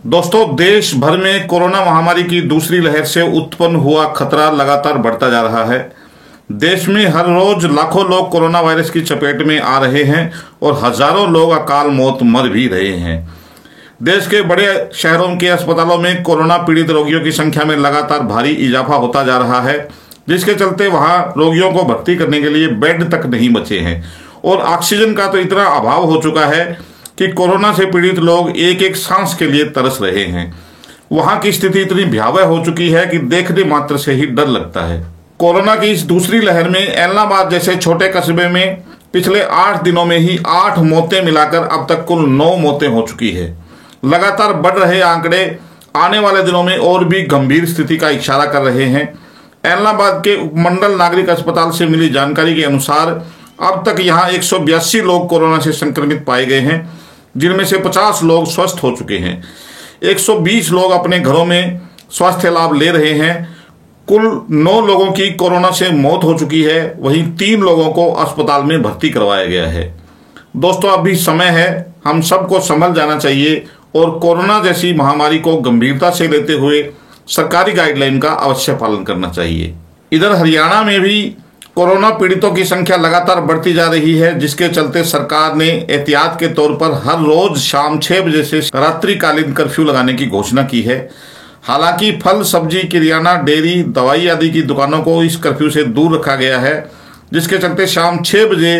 दोस्तों, देश भर में कोरोना महामारी की दूसरी लहर से उत्पन्न हुआ खतरा लगातार बढ़ता जा रहा है। देश में हर रोज लाखों लोग कोरोना वायरस की चपेट में आ रहे हैं और हजारों लोग अकाल मौत मर भी रहे हैं। देश के बड़े शहरों के अस्पतालों में कोरोना पीड़ित रोगियों की संख्या में लगातार भारी इजाफा होता जा रहा है, जिसके चलते वहां रोगियों को भर्ती करने के लिए बेड तक नहीं बचे हैं और ऑक्सीजन का तो इतना अभाव हो चुका है कि कोरोना से पीड़ित लोग एक एक सांस के लिए तरस रहे हैं। वहां की स्थिति इतनी भयावह हो चुकी है कि देखने मात्र से ही डर लगता है। कोरोना की इस दूसरी लहर में एलनाबाद जैसे छोटे कस्बे में पिछले 8 दिनों में ही 8 मौतें मिलाकर अब तक कुल 9 मौतें हो चुकी है। लगातार बढ़ रहे आंकड़े आने वाले दिनों में और भी गंभीर स्थिति का इशारा कर रहे हैं। एलनाबाद के उपमंडल नागरिक अस्पताल से मिली जानकारी के अनुसार अब तक यहां 182 लोग कोरोना से संक्रमित पाए गए हैं, जिनमें से 50 लोग स्वस्थ हो चुके हैं। 120 लोग अपने घरों में स्वास्थ्य लाभ ले रहे हैं। कुल 9 लोगों की कोरोना से मौत हो चुकी है, वहीं 3 लोगों को अस्पताल में भर्ती करवाया गया है। दोस्तों, अभी समय है, हम सबको संभल जाना चाहिए और कोरोना जैसी महामारी को गंभीरता से लेते हुए सरकारी गाइडलाइन का अवश्य पालन करना चाहिए। इधर हरियाणा में भी कोरोना पीड़ितों की संख्या लगातार बढ़ती जा रही है, जिसके चलते सरकार ने एहतियात के तौर पर हर रोज शाम 6 बजे से रात्रिकालीन कर्फ्यू लगाने की घोषणा की है। हालांकि फल, सब्जी, किराना, डेयरी, दवाई आदि की दुकानों को इस कर्फ्यू से दूर रखा गया है, जिसके चलते शाम 6 बजे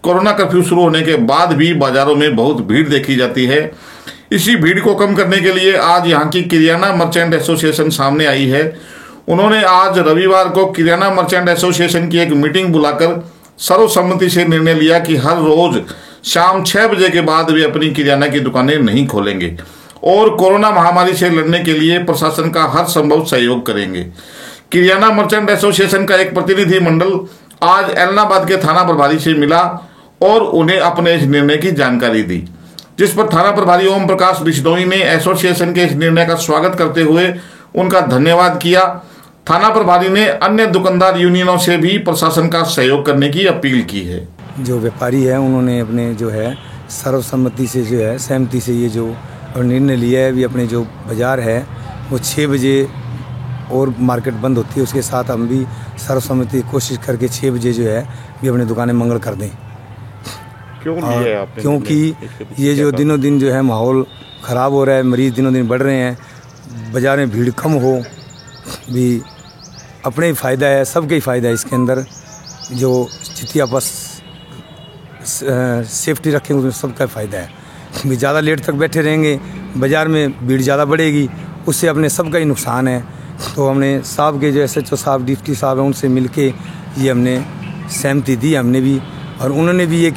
कोरोना कर्फ्यू शुरू होने के बाद भी बाजारों में बहुत भीड़ देखी जाती है। इसी भीड़ को कम करने के लिए आज यहाँ की किराना मर्चेंट एसोसिएशन सामने आई है। उन्होंने आज रविवार को किराना मर्चेंट एसोसिएशन की एक मीटिंग बुलाकर सर्वसम्मति से निर्णय लिया कि हर रोज शाम 6 बजे के बाद वे अपनी किराना की दुकानें नहीं खोलेंगे और कोरोना महामारी से लड़ने के लिए प्रशासन का हर संभव सहयोग करेंगे। किराना मर्चेंट एसोसिएशन का एक प्रतिनिधि मंडल आज एलनाबाद के थाना प्रभारी से मिला और उन्हें अपने इस निर्णय की जानकारी दी, जिस पर थाना प्रभारी ओम प्रकाश बिश्नोई ने एसोसिएशन के इस निर्णय का स्वागत करते हुए उनका धन्यवाद किया। थाना प्रभारी ने अन्य दुकानदार यूनियनों से भी प्रशासन का सहयोग करने की अपील की है। जो व्यापारी है उन्होंने अपने जो है सर्वसम्मति से जो है सहमति से ये जो और निर्णय लिया है, भी अपने जो बाज़ार है वो 6 बजे और मार्केट बंद होती है, उसके साथ हम भी सर्वसम्मति कोशिश करके 6 बजे जो है भी अपनी दुकानें मंगल कर दें। क्यों लिया है आपने? क्योंकि ये जो दिनों दिन जो है माहौल ख़राब हो रहा है, मरीज़ दिनों दिन बढ़ रहे हैं, बाज़ार में भीड़ कम हो, भी अपने ही फ़ायदा है, सबके ही फ़ायदा है इसके अंदर। जो जितनी आपस सेफ्टी रखेंगे उसमें सबका फ़ायदा है। भी ज़्यादा लेट तक बैठे रहेंगे, बाज़ार में भीड़ ज़्यादा बढ़ेगी, उससे अपने सबका ही नुकसान है। तो हमने साहब के जो SHO साहब, डिप्टी साहब हैं, उनसे मिलके ये हमने सहमति दी हमने भी, और उन्होंने भी ये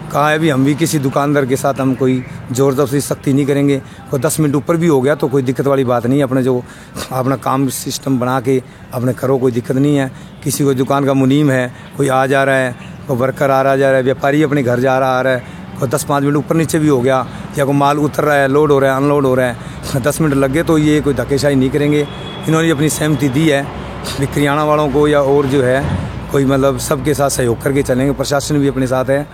कहा है भी हम भी किसी दुकानदार के साथ हम कोई ज़ोर ज़बरदस्ती सख्ती नहीं करेंगे। कोई 10 मिनट ऊपर भी हो गया तो कोई दिक्कत वाली बात नहीं है। अपने जो अपना काम सिस्टम बना के अपने करो, कोई दिक्कत नहीं है। किसी को दुकान का मुनीम है, कोई आ जा रहा है, कोई वर्कर आ जा रहा है, व्यापारी अपने घर जा रहा आ रहा है, कोई 10-5 मिनट ऊपर नीचे भी हो गया, या कोई माल उतर रहा है, लोड हो रहा है, अनलोड हो रहा है, 10 मिनट लग गए तो ये कोई धक्केशाही नहीं करेंगे। इन्होंने अपनी सहमति दी है। किराना वालों को या और जो है कोई मतलब सबके साथ सहयोग करके चलेंगे, प्रशासन भी अपने साथ है।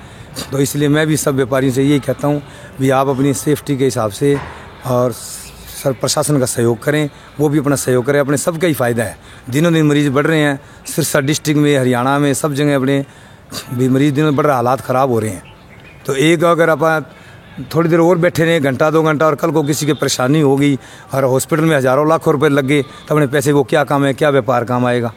तो इसलिए मैं भी सब व्यापारियों से यही कहता हूँ भी आप अपनी सेफ्टी के हिसाब से और सर प्रशासन का सहयोग करें, वो भी अपना सहयोग करें, अपने सबका ही फ़ायदा है। दिनों दिन मरीज़ बढ़ रहे हैं, सिरसा डिस्ट्रिक्ट में, हरियाणा में, सब जगह अपने भी मरीज़ दिनों बढ़ रहे, हालात ख़राब हो रहे हैं। तो एक अगर आप थोड़ी देर और बैठे रहे, घंटा 2 घंटा, और कल को किसी की परेशानी होगी और हॉस्पिटल में हज़ारों लाखों रुपये लग गए तो अपने पैसे वो क्या काम है, क्या व्यापार काम आएगा।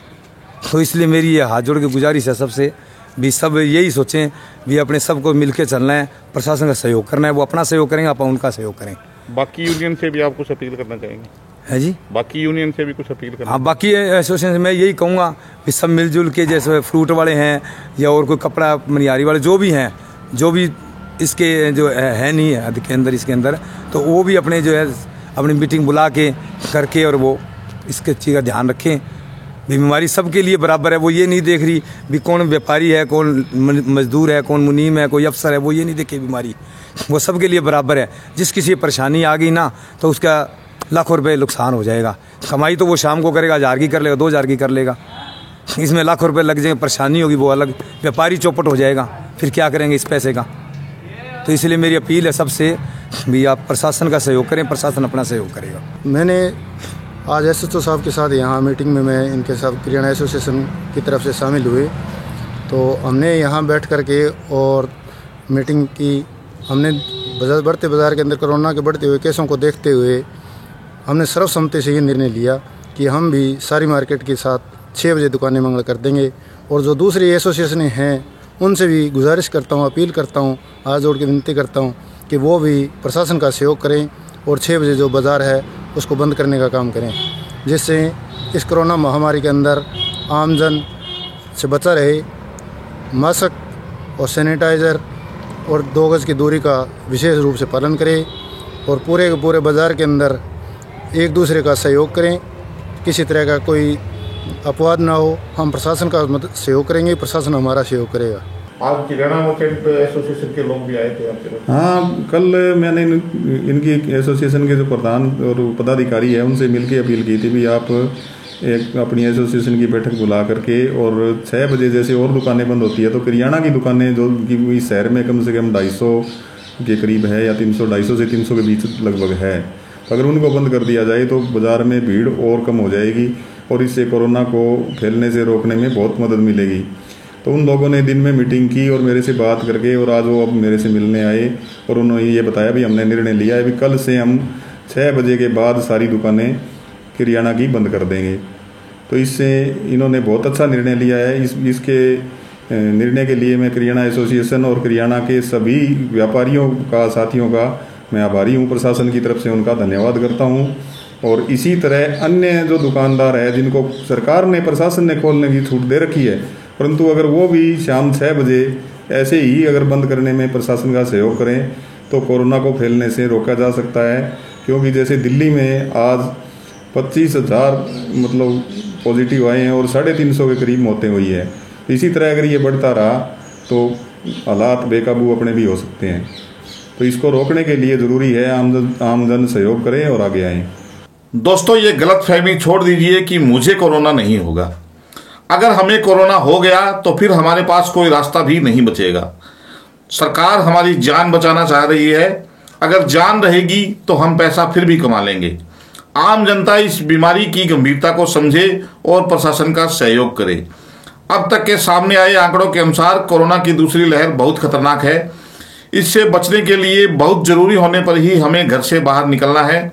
तो इसलिए मेरी ये हाथ जोड़ के गुजारिश है सबसे भी सब यही सोचें भी अपने सबको मिल के चलना है, प्रशासन का सहयोग करना है, वो अपना सहयोग करेंगे, आप उनका सहयोग करें। बाकी यूनियन से भी आप कुछ अपील करना चाहेंगे? है जी, बाकी यूनियन से भी कुछ अपील करना? हाँ, बाकी एसोसिएशन से मैं यही कहूँगा कि सब मिलजुल के, जैसे फ्रूट वाले हैं या और कोई कपड़ा मनियारी वाले जो भी हैं, जो भी इसके जो है नहीं है हद के अंदर, इसके अंदर, तो वो भी अपने जो है अपनी मीटिंग बुला के करके और वो इसके चीज़ का ध्यान रखें। बीमारी सबके लिए बराबर है, वो ये नहीं देख रही भी कौन व्यापारी है, कौन मजदूर है, कौन मुनीम है, कोई अफसर है, वो ये नहीं देखे बीमारी, वो सबके लिए बराबर है। जिस किसी परेशानी आ गई ना तो उसका लाखों रुपए नुकसान हो जाएगा। कमाई तो वो शाम को करेगा, 1000 की कर लेगा, 2000 की कर लेगा, इसमें लाखों रुपए लग जाएंगे, परेशानी होगी वो अलग, व्यापारी चौपट हो जाएगा, फिर क्या करेंगे इस पैसे का। तो इसलिए मेरी अपील है सबसे भी आप प्रशासन का सहयोग करें, प्रशासन अपना सहयोग करेगा। मैंने आज SHO साहब के साथ यहाँ मीटिंग में मैं इनके साथ किराना एसोसिएशन की तरफ से शामिल हुए, तो हमने यहाँ बैठ कर के और मीटिंग की। हमने बढ़ते बाज़ार के अंदर कोरोना के बढ़ते हुए केसों को देखते हुए हमने सर्वसम्मति से ये निर्णय लिया कि हम भी सारी मार्केट के साथ 6 बजे दुकानें मंगल कर देंगे। और जो दूसरी एसोसिएशनें हैं उनसे भी गुजारिश करता हूँ, अपील करता हूँ, हाथ जोड़ के विनती करता हूँ कि वो भी प्रशासन का सहयोग करें और 6 बजे जो बाज़ार है उसको बंद करने का काम करें, जिससे इस कोरोना महामारी के अंदर आमजन से बचा रहे। मास्क और सैनिटाइज़र और 2 गज की दूरी का विशेष रूप से पालन करें और पूरे के पूरे बाज़ार के अंदर एक दूसरे का सहयोग करें, किसी तरह का कोई अपवाद ना हो। हम प्रशासन का सहयोग करेंगे, प्रशासन हमारा सहयोग करेगा। आज किराना मार्केट एसोसिएशन के लोग भी आए थे आपके पास? हाँ, कल मैंने इनकी एसोसिएशन के जो प्रधान और पदाधिकारी है उनसे मिलकर अपील की थी भी आप एक अपनी एसोसिएशन की बैठक बुला करके और 6 बजे जैसे और दुकानें बंद होती है तो किराना की दुकानें जो कि इस शहर में कम से कम 250 के करीब है या 250 से 300 के बीच लगभग है, अगर उनको बंद कर दिया जाए तो बाज़ार में भीड़ और कम हो जाएगी और इससे कोरोना को फैलने से रोकने में बहुत मदद मिलेगी। तो उन लोगों ने दिन में मीटिंग की और मेरे से बात करके और आज वो अब मेरे से मिलने आए और उन्होंने ये बताया भी हमने निर्णय लिया है भी कल से हम 6 बजे के बाद सारी दुकानें किराना की बंद कर देंगे। तो इससे इन्होंने बहुत अच्छा निर्णय लिया है। इसके निर्णय के लिए मैं किराना एसोसिएशन और किराना के सभी व्यापारियों का, साथियों का मैं आभारी हूँ। प्रशासन की तरफ से उनका धन्यवाद करता हूँ। और इसी तरह अन्य जो दुकानदार है जिनको सरकार ने, प्रशासन ने खोलने की छूट दे रखी है, परंतु अगर वो भी शाम 6 बजे ऐसे ही अगर बंद करने में प्रशासन का सहयोग करें तो कोरोना को फैलने से रोका जा सकता है। क्योंकि जैसे दिल्ली में आज 25,000 मतलब पॉजिटिव आए हैं और 350 के करीब मौतें हुई है। इसी तरह अगर ये बढ़ता रहा तो हालात बेकाबू अपने भी हो सकते हैं। तो इसको रोकने के लिए ज़रूरी है आमजन सहयोग करें और आगे आएँ। दोस्तों, ये गलतफहमी छोड़ दीजिए कि मुझे कोरोना नहीं होगा। अगर हमें कोरोना हो गया तो फिर हमारे पास कोई रास्ता भी नहीं बचेगा। सरकार हमारी जान बचाना चाह रही है। अगर जान रहेगी तो हम पैसा फिर भी कमा लेंगे। आम जनता इस बीमारी की गंभीरता को समझे और प्रशासन का सहयोग करे। अब तक के सामने आए आंकड़ों के अनुसार कोरोना की दूसरी लहर बहुत खतरनाक है। इससे बचने के लिए बहुत जरूरी होने पर ही हमें घर से बाहर निकलना है।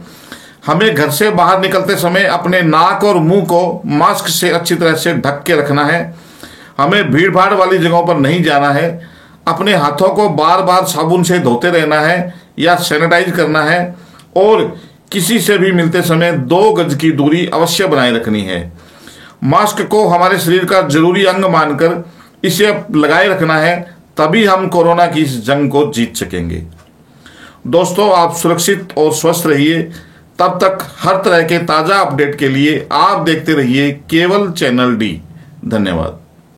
हमें घर से बाहर निकलते समय अपने नाक और मुंह को मास्क से अच्छी तरह से ढक के रखना है। हमें भीड़ भाड़ वाली जगहों पर नहीं जाना है। अपने हाथों को बार बार साबुन से धोते रहना है या सैनिटाइज करना है और किसी से भी मिलते समय 2 गज की दूरी अवश्य बनाए रखनी है। मास्क को हमारे शरीर का जरूरी अंग मानकर इसे लगाए रखना है, तभी हम कोरोना की इस जंग को जीत सकेंगे। दोस्तों, आप सुरक्षित और स्वस्थ रहिए। तब तक हर तरह के ताज़ा अपडेट के लिए आप देखते रहिए केवल चैनल डी। धन्यवाद।